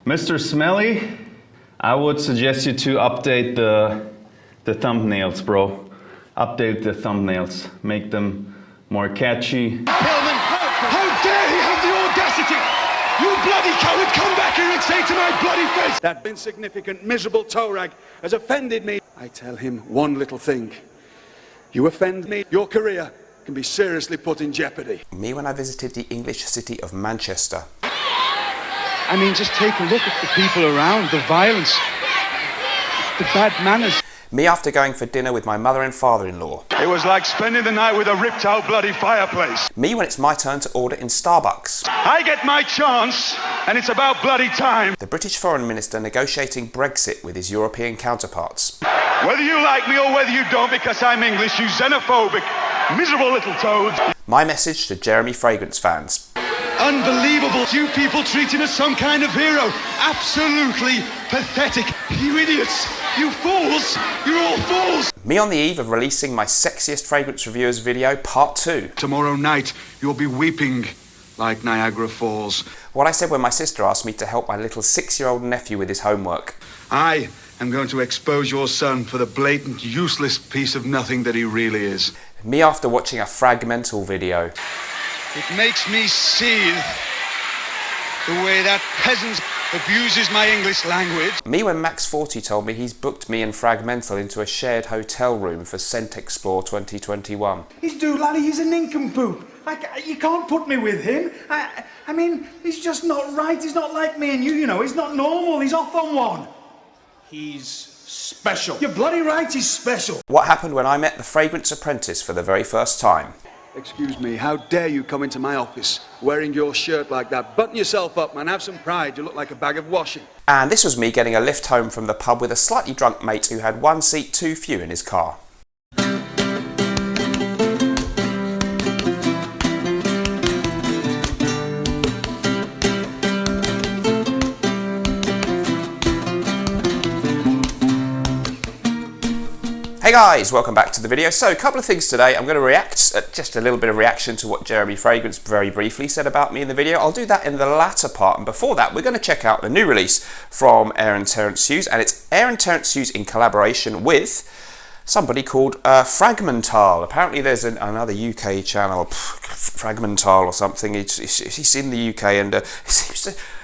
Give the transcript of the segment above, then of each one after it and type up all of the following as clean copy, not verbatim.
Mr. Smelly, I would suggest you to update the thumbnails, bro. Update the thumbnails. Make them more catchy. Hillman, how dare he have the audacity! You bloody coward, come back here and say to my bloody face! That insignificant, miserable toe rag has offended me. I tell him one little thing. You offend me, your career can be seriously put in jeopardy. Me when I visited the English city of Manchester. I mean, just take a look at the people around, the violence, the bad manners. Me after going for dinner with my mother and father-in-law. It was like spending the night with a ripped-out bloody fireplace. Me when it's my turn to order in Starbucks. I get my chance, and it's about bloody time. The British Foreign Minister negotiating Brexit with his European counterparts. Whether you like me or whether you don't because I'm English, you xenophobic, miserable little toads. My message to Jeremy Fragrance fans. Unbelievable. You people treat him as some kind of hero. Absolutely pathetic. You idiots. You fools. You're all fools. Me on the eve of releasing my sexiest fragrance reviewers video, part 2. Tomorrow night, you'll be weeping like Niagara Falls. What I said when my sister asked me to help my little 6-year-old nephew with his homework. I am going to expose your son for the blatant, useless piece of nothing that he really is. Me after watching a Frag-Mental video. It makes me seethe the way that peasant abuses my English language. Me when Max 40 told me he's booked me and Frag-Mental into a shared hotel room for Scent Explore 2021. He's laddie, he's a nincompoop. You can't put me with him. I mean, he's just not right. He's not like me and you know. He's not normal. He's off on one. He's special. You're bloody right, he's special. What happened when I met the Fragrance Apprentice for the very first time? Excuse me, how dare you come into my office wearing your shirt like that? Button yourself up, man. Have some pride. You look like a bag of washing. And this was me getting a lift home from the pub with a slightly drunk mate who had one seat too few in his car. Hey guys, welcome back to the video. So a couple of things today. I'm going to react, just a little bit of reaction to what Jeremy Fragrance very briefly said about me in the video. I'll do that in the latter part, and before that we're going to check out the new release from Terence Hughes, and it's Terence Hughes in collaboration with somebody called Frag-Mental. Apparently there's another UK channel, Frag-Mental or something. He's in the UK and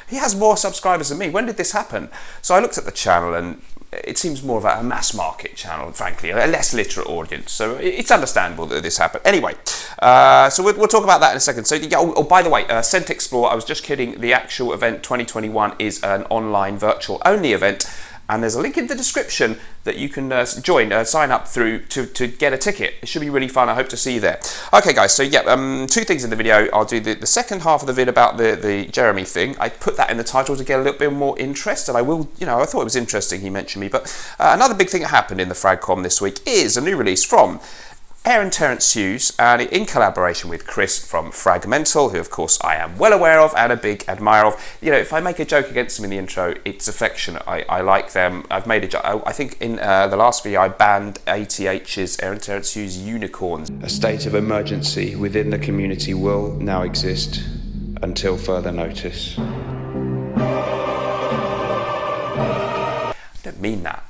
he has more subscribers than me. When did this happen? So I looked at the channel and it seems more of a mass market channel, frankly, a less literate audience. So it's understandable that this happened. Anyway, so we'll talk about that in a second. So, oh, by the way, Scent Explore, I was just kidding. The actual event 2021 is an online virtual only event. And there's a link in the description that you can join, sign up through to get a ticket. It should be really fun. I hope to see you there. Okay, guys, so yeah, two things in the video. I'll do the second half of the vid about the Jeremy thing. I put that in the title to get a little bit more interest, and I will, I thought it was interesting he mentioned me. But another big thing that happened in the Fragcom this week is a new release from Terence Hughes, and in collaboration with Chris from Frag-Mental, who of course I am well aware of and a big admirer of. If I make a joke against them in the intro, it's affectionate. I like them. I've made a joke. I think in the last video I banned ATH's Terence Hughes Unicorns. A state of emergency within the community will now exist until further notice. Don't mean that,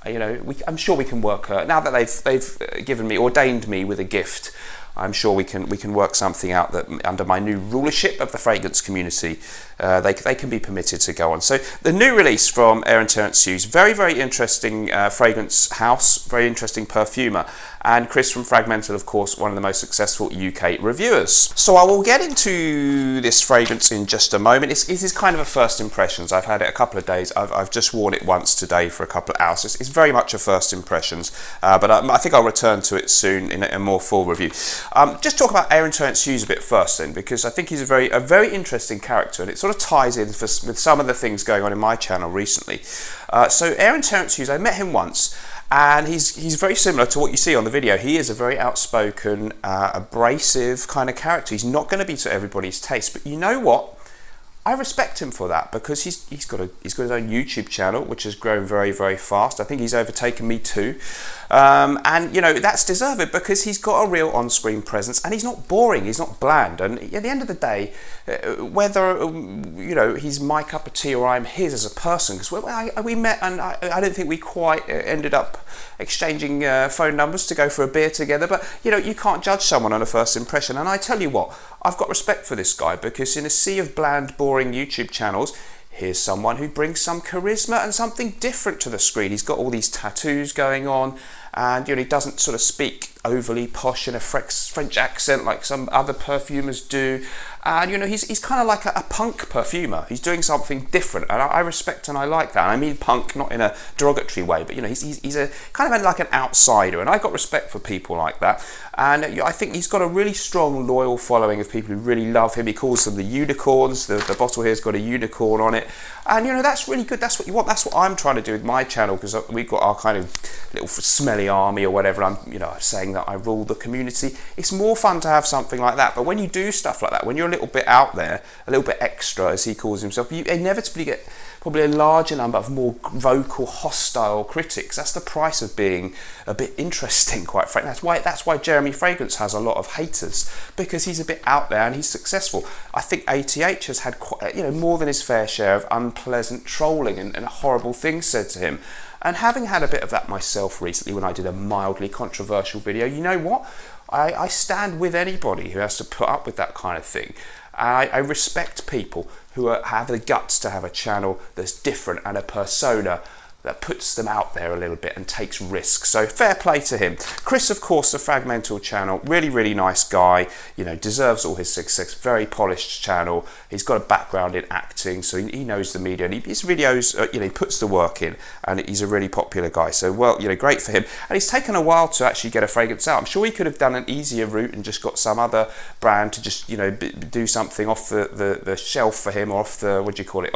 I'm sure we can work now that they've ordained me with a gift. I'm sure we can work something out that under my new rulership of the fragrance community, they can be permitted to go on. So the new release from Terence Hughes, very, very interesting fragrance house, very interesting perfumer, and Chris from Frag-Mental, of course, one of the most successful UK reviewers. So I will get into this fragrance in just a moment. It is kind of a first impressions. I've had it a couple of days. I've just worn it once today for a couple of hours. It's very much a first impressions, but I think I'll return to it soon in a more full review. Just talk about Terence Hughes a bit first then, because I think he's a very interesting character, and it sort of ties in with some of the things going on in my channel recently. So Terence Hughes, I met him once, and he's very similar to what you see on the video. He is a very outspoken, abrasive kind of character. He's not going to be to everybody's taste, but you know what? I respect him for that, because he's got his own YouTube channel, which has grown very, very fast. I think he's overtaken me too. And you know, that's deserved, because he's got a real on-screen presence, and he's not boring, he's not bland. And at the end of the day, whether you know, he's my cup of tea or I'm his as a person, because we met, and I don't think we quite ended up exchanging phone numbers to go for a beer together, but you know, you can't judge someone on a first impression. And I tell you what, I've got respect for this guy, because in a sea of bland, boring YouTube channels, here's someone who brings some charisma and something different to the screen. He's got all these tattoos going on, and you know, he doesn't sort of speak overly posh in a French accent like some other perfumers do. And you know, he's kind of like a punk perfumer. He's doing something different, and I respect and I like that. And I mean punk not in a derogatory way, but you know, he's a kind of like an outsider, and I got respect for people like that. And I think he's got a really strong, loyal following of people who really love him. He calls them the unicorns. The bottle here's got a unicorn on it, and you know, that's really good. That's what you want. That's what I'm trying to do with my channel, because we've got our kind of little Smelly army or whatever. I'm saying that I rule the community. It's more fun to have something like that. But when you do stuff like that, when you're a little bit out there, a little bit extra, as he calls himself, you inevitably get probably a larger number of more vocal, hostile critics. That's the price of being a bit interesting, quite frankly. That's why Jeremy Fragrance has a lot of haters, because he's a bit out there and he's successful. I think ATH has had quite, more than his fair share of unpleasant trolling and horrible things said to him. And having had a bit of that myself recently when I did a mildly controversial video, you know what? I stand with anybody who has to put up with that kind of thing. I respect people who have the guts to have a channel that's different and a persona that puts them out there a little bit and takes risks. So fair play to him. Chris, of course, the Frag-Mental channel, really, really nice guy, deserves all his success, very polished channel. He's got a background in acting, so he knows the media, and his videos, he puts the work in, and he's a really popular guy. So, well, great for him. And he's taken a while to actually get a fragrance out. I'm sure he could have done an easier route and just got some other brand to just, do something off the shelf for him, or off the, what do you call it,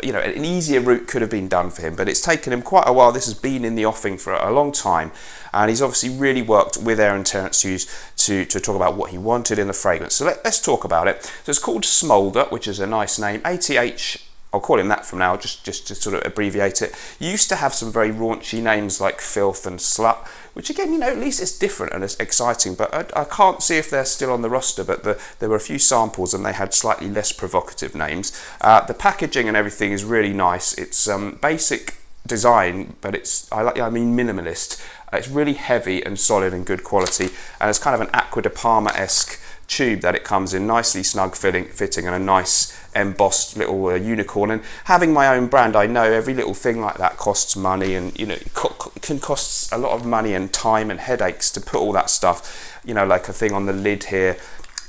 an easier route could have been done for him, but it's taken him quite a while. This has been in the offing for a long time, and he's obviously really worked with Terence Hughes to talk about what he wanted in the fragrance. So let's talk about it. So it's called Smoulder, which is a nice name. ATH, I'll call him that from now, just to sort of abbreviate it. He used to have some very raunchy names like Filth and Slut, which again, at least it's different and it's exciting, but I can't see if they're still on the roster, but there were a few samples and they had slightly less provocative names. The packaging and everything is really nice. It's basic design, but I mean minimalist. It's really heavy and solid and good quality, and it's kind of an Aqua de Parma-esque tube that it comes in, nicely snug fitting, and a nice embossed little unicorn. And having my own brand, I know every little thing like that costs money, and it can cost a lot of money and time and headaches to put all that stuff, like a thing on the lid here.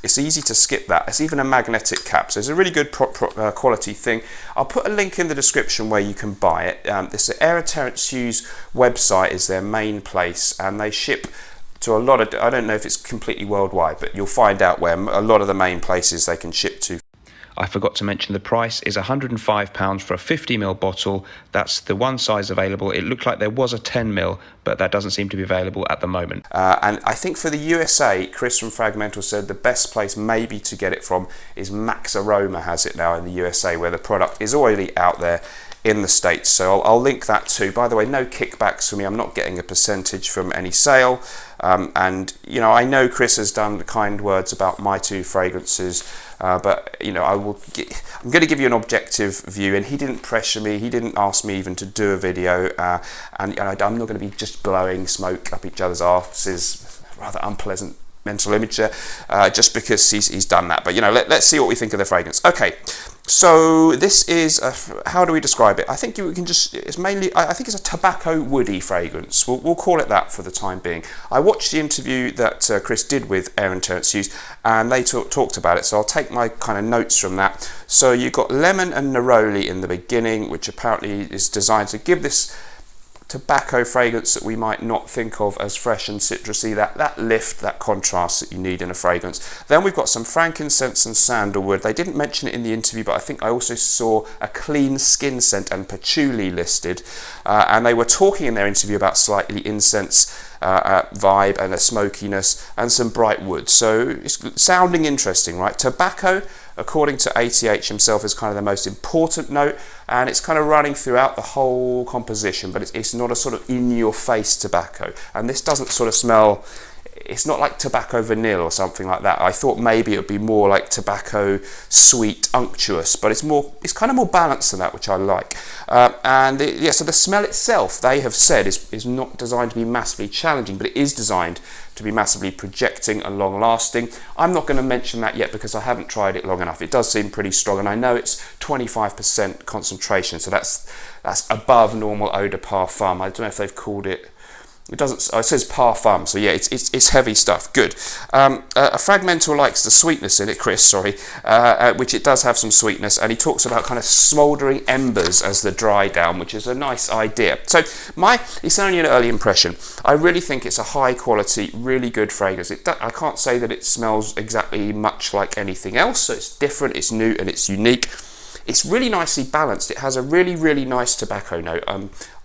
It's easy to skip that. It's even a magnetic cap, so it's a really good quality thing. I'll put a link in the description where you can buy it. This Terence Hughes website is their main place, and they ship to a lot of, I don't know if it's completely worldwide, but you'll find out where a lot of the main places they can ship to. I forgot to mention the price is £105 for a 50ml bottle. That's the one size available. It looked like there was a 10ml, but that doesn't seem to be available at the moment. And I think for the USA, Chris from Frag-Mental said the best place maybe to get it from is Max Aroma has it now in the USA, where the product is already out there in the States. So I'll link that too. By the way, no kickbacks for me. I'm not getting a percentage from any sale. And I know Chris has done kind words about my two fragrances, but I'm going to give you an objective view, and he didn't pressure me. He didn't ask me even to do a video, and I'm not going to be just blowing smoke up each other's arses. Rather unpleasant mental image there, just because he's done that. But let's see what we think of the fragrance. Okay, so this is how do we describe it? I think we can just, it's mainly, I think it's a tobacco woody fragrance. We'll call it that for the time being. I watched the interview that Chris did with Terence Hughes, and they talked about it, so I'll take my kind of notes from that. So you've got lemon and neroli in the beginning, which apparently is designed to give this tobacco fragrance that we might not think of as fresh and citrusy, that lift, that contrast that you need in a fragrance. Then we've got some frankincense and sandalwood. They didn't mention it in the interview, but I think I also saw a clean skin scent and patchouli listed, and they were talking in their interview about slightly incense vibe and a smokiness and some bright wood. So it's sounding interesting, right? Tobacco according to ATH himself, is kind of the most important note, and it's kind of running throughout the whole composition, but it's not a sort of in-your-face tobacco. And this doesn't sort of smell, it's not like tobacco vanilla or something like that. I thought maybe it would be more like tobacco sweet, unctuous, but it's kind of more balanced than that, which I like. So the smell itself, they have said, is not designed to be massively challenging, but it is designed to be massively projecting and long lasting. I'm not going to mention that yet because I haven't tried it long enough. It does seem pretty strong, and I know it's 25% concentration, so that's above normal eau de parfum. I don't know if they've called it. It doesn't. Oh, it says parfum, so yeah, it's heavy stuff. Good. A Frag-Mental likes the sweetness in it, Chris. Sorry, which it does have some sweetness, and he talks about kind of smouldering embers as the dry down, which is a nice idea. So it's only an early impression. I really think it's a high quality, really good fragrance. I can't say that it smells exactly much like anything else. So it's different, it's new, and it's unique. It's really nicely balanced. It has a really, really nice tobacco note.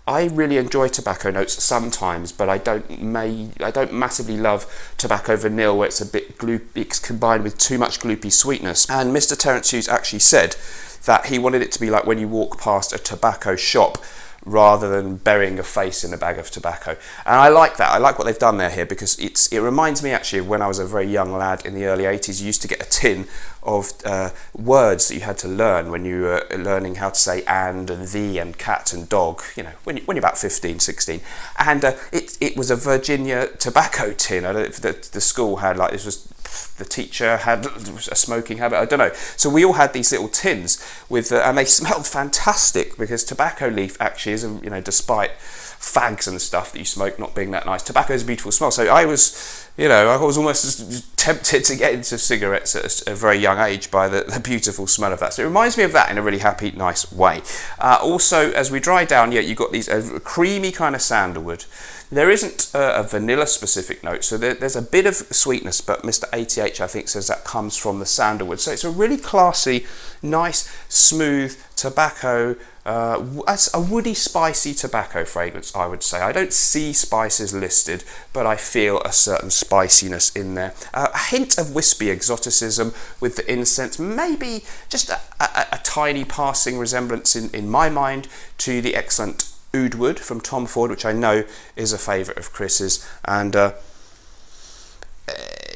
I really enjoy tobacco notes sometimes, but I don't massively love tobacco vanilla, where it's a bit it's combined with too much gloopy sweetness. And Mr. Terence Hughes actually said that he wanted it to be like when you walk past a tobacco shop, rather than burying your face in a bag of tobacco. And I like that. I like what they've done there here, because it reminds me actually of when I was a very young lad in the early 80s. You used to get a tin of words that you had to learn when you were learning how to say and the and cat and dog, you know, when you're about 15, 16. And it was a Virginia tobacco tin. I don't know if the school had, like, this was, the teacher had a smoking habit, I don't know. So we all had these little tins with, and they smelled fantastic, because tobacco leaf actually is, you know, despite fags and stuff that you smoke not being that nice, tobacco is a beautiful smell. So I was, you know, I was almost tempted to get into cigarettes at a very young age by the beautiful smell of that. So it reminds me of that in a really happy, nice way. Also, as we dry down, yeah, you've got these creamy kind of sandalwood. There isn't a vanilla specific note, so there's a bit of sweetness, but Mr. ATH I think says that comes from the sandalwood. So it's a really classy, nice, smooth tobacco, a woody, spicy tobacco fragrance, I would say. I don't see spices listed, but I feel a certain spiciness in there. A hint of wispy exoticism with the incense, maybe just a tiny passing resemblance in my mind to the excellent Oud Wood from Tom Ford, which I know is a favourite of Chris's. And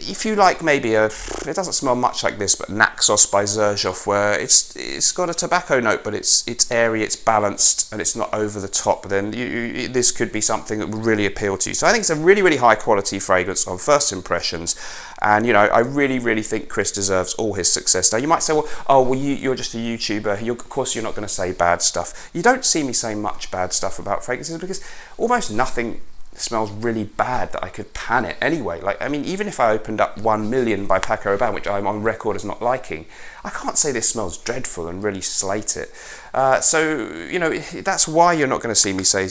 if you like maybe it doesn't smell much like this, but Naxos by Xerjoff, where it's got a tobacco note, but it's airy, it's balanced, and it's not over the top, then this could be something that would really appeal to you. So I think it's a really, really high quality fragrance on first impressions. And, you know, I really, really think Chris deserves all his success. Now, you might say, well, you're just a YouTuber. Of course, you're not going to say bad stuff. You don't see me saying much bad stuff about fragrances, because almost nothing smells really bad that I could pan it anyway. Like, I mean, even if I opened up 1 Million by Paco Rabanne, which I'm on record as not liking, I can't say this smells dreadful and really slate it. So, you know, that's why you're not going to see me say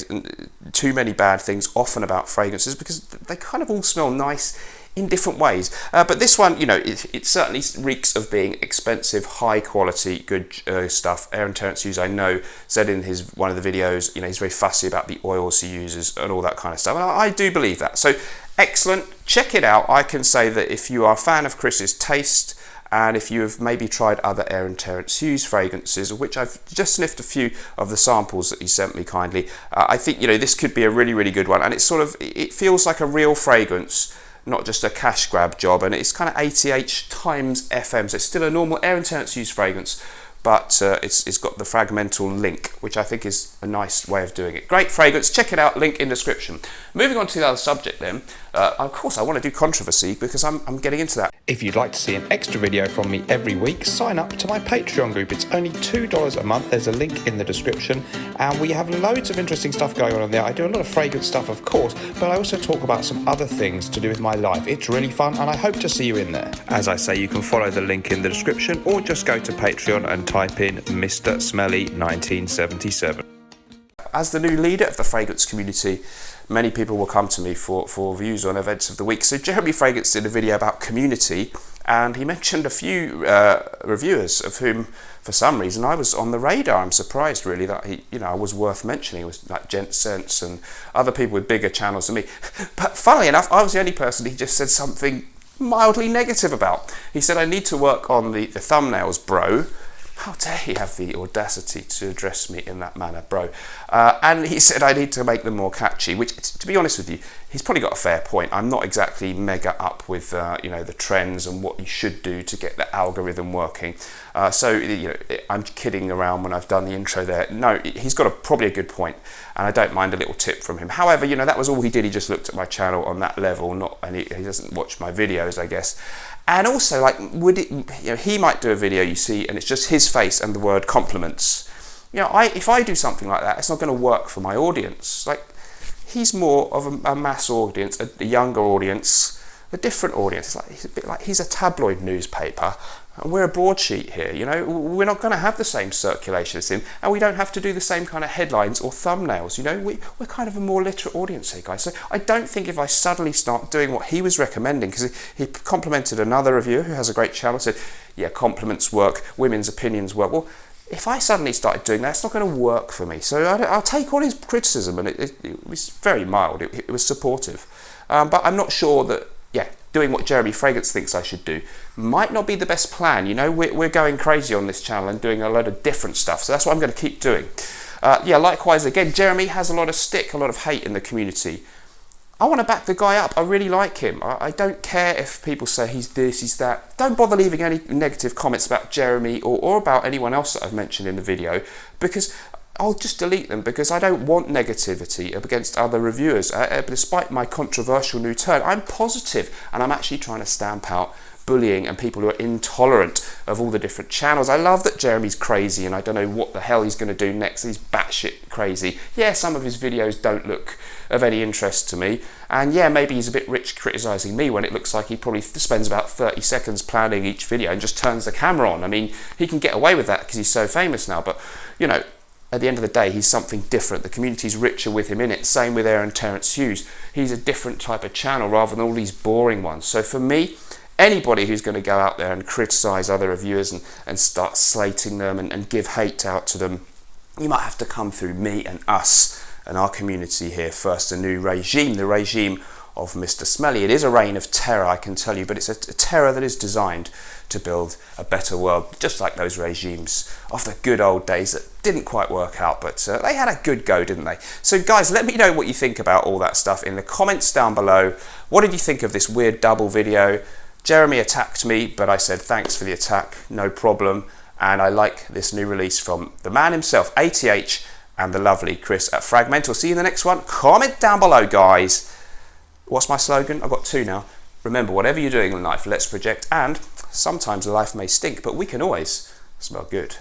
too many bad things often about fragrances, because they kind of all smell nice in different ways. But this one, you know, it certainly reeks of being expensive, high quality, good stuff. Aaron Terence Hughes, I know, said in one of the videos, you know, he's very fussy about the oils he uses and all that kind of stuff. And I do believe that. So excellent. Check it out. I can say that if you are a fan of Chris's taste, and if you have maybe tried other Aaron Terence Hughes fragrances, of which I've just sniffed a few of the samples that he sent me kindly, I think, you know, this could be a really, really good one. And it's sort of, it feels like a real fragrance, not just a cash grab job, and it's kind of ATH times FM, so it's still a normal Aaron Terence Hughes fragrance, but it's got the Frag-Mental link, which I think is a nice way of doing it. Great fragrance, check it out, link in description. Moving on to the other subject then, of course I want to do controversy, because I'm getting into that. If you'd like to see an extra video from me every week, sign up to my Patreon group. It's only $2 a month. There's a link in the description, and we have loads of interesting stuff going on there. I do a lot of fragrance stuff, of course, but I also talk about some other things to do with my life. It's really fun, and I hope to see you in there. As I say, you can follow the link in the description, or just go to Patreon and type in Mr. Smelly 1977. As the new leader of the fragrance community, many people will come to me for views on events of the week. So Jeremy Fragrance did a video about community, and he mentioned a few reviewers of whom, for some reason, I was on the radar. I'm surprised, really, that I was worth mentioning. It was like Gent Sense and other people with bigger channels than me. But funnily enough, I was the only person. He just said something mildly negative about. He said, I need to work on the thumbnails, bro. How dare he have the audacity to address me in that manner, bro. And he said I need to make them more catchy, which, to be honest with you, he's probably got a fair point. I'm not exactly mega up with you know, the trends and what you should do to get the algorithm working. So you know, I'm kidding around when I've done the intro there. No, he's got probably a good point, and I don't mind a little tip from him. However, you know, that was all he did. He just looked at my channel on that level, and he doesn't watch my videos, I guess. And also, like, you know, he might do a video, you see, and it's just his face and the word compliments. You know, if I do something like that, it's not going to work for my audience. Like, he's more of a mass audience, a younger audience, a different audience. It's like, he's a bit like, he's a tabloid newspaper, and we're a broadsheet here. You know, we're not going to have the same circulation as him, and we don't have to do the same kind of headlines or thumbnails. You know, we're kind of a more literate audience here, guys. So I don't think if I suddenly start doing what he was recommending, because he complimented another reviewer who has a great channel, said, yeah, compliments work, women's opinions work. Well, if I suddenly started doing that, it's not going to work for me. So I'll take all his criticism, and it was very mild. It was supportive. But I'm not sure that, yeah, doing what Jeremy Fragrance thinks I should do might not be the best plan. You know, we're going crazy on this channel and doing a load of different stuff. So that's what I'm going to keep doing. Yeah, likewise, again, Jeremy has a lot of stick, a lot of hate in the community. I want to back the guy up. I really like him. I don't care if people say he's this, he's that. Don't bother leaving any negative comments about Jeremy or about anyone else that I've mentioned in the video, because I'll just delete them, because I don't want negativity against other reviewers. Despite my controversial new turn, I'm positive, and I'm actually trying to stamp out bullying and people who are intolerant of all the different channels. I love that Jeremy's crazy, and I don't know what the hell he's going to do next. He's batshit crazy. Yeah, some of his videos don't look of any interest to me, and yeah, maybe he's a bit rich criticising me when it looks like he probably spends about 30 seconds planning each video and just turns the camera on. I mean, he can get away with that because he's so famous now, but you know, at the end of the day, he's something different. The community's richer with him in it. Same with Terence Hughes. He's a different type of channel rather than all these boring ones. So for me, anybody who's going to go out there and criticise other reviewers and start slating them and give hate out to them, you might have to come through me and us and our community here first. A new regime, the regime of Mr. Smelly. It is a reign of terror, I can tell you, but it's a terror that is designed to build a better world, just like those regimes of the good old days that didn't quite work out, but they had a good go, didn't they? So guys, let me know what you think about all that stuff in the comments down below. What did you think of this weird double video? Jeremy attacked me, but I said thanks for the attack, no problem, and I like this new release from the man himself, ATH, and the lovely Chris at Frag-Mental. See you in the next one. Comment down below, guys. What's my slogan? I've got two now. Remember, whatever you're doing in life, let's project, and sometimes life may stink, but we can always smell good.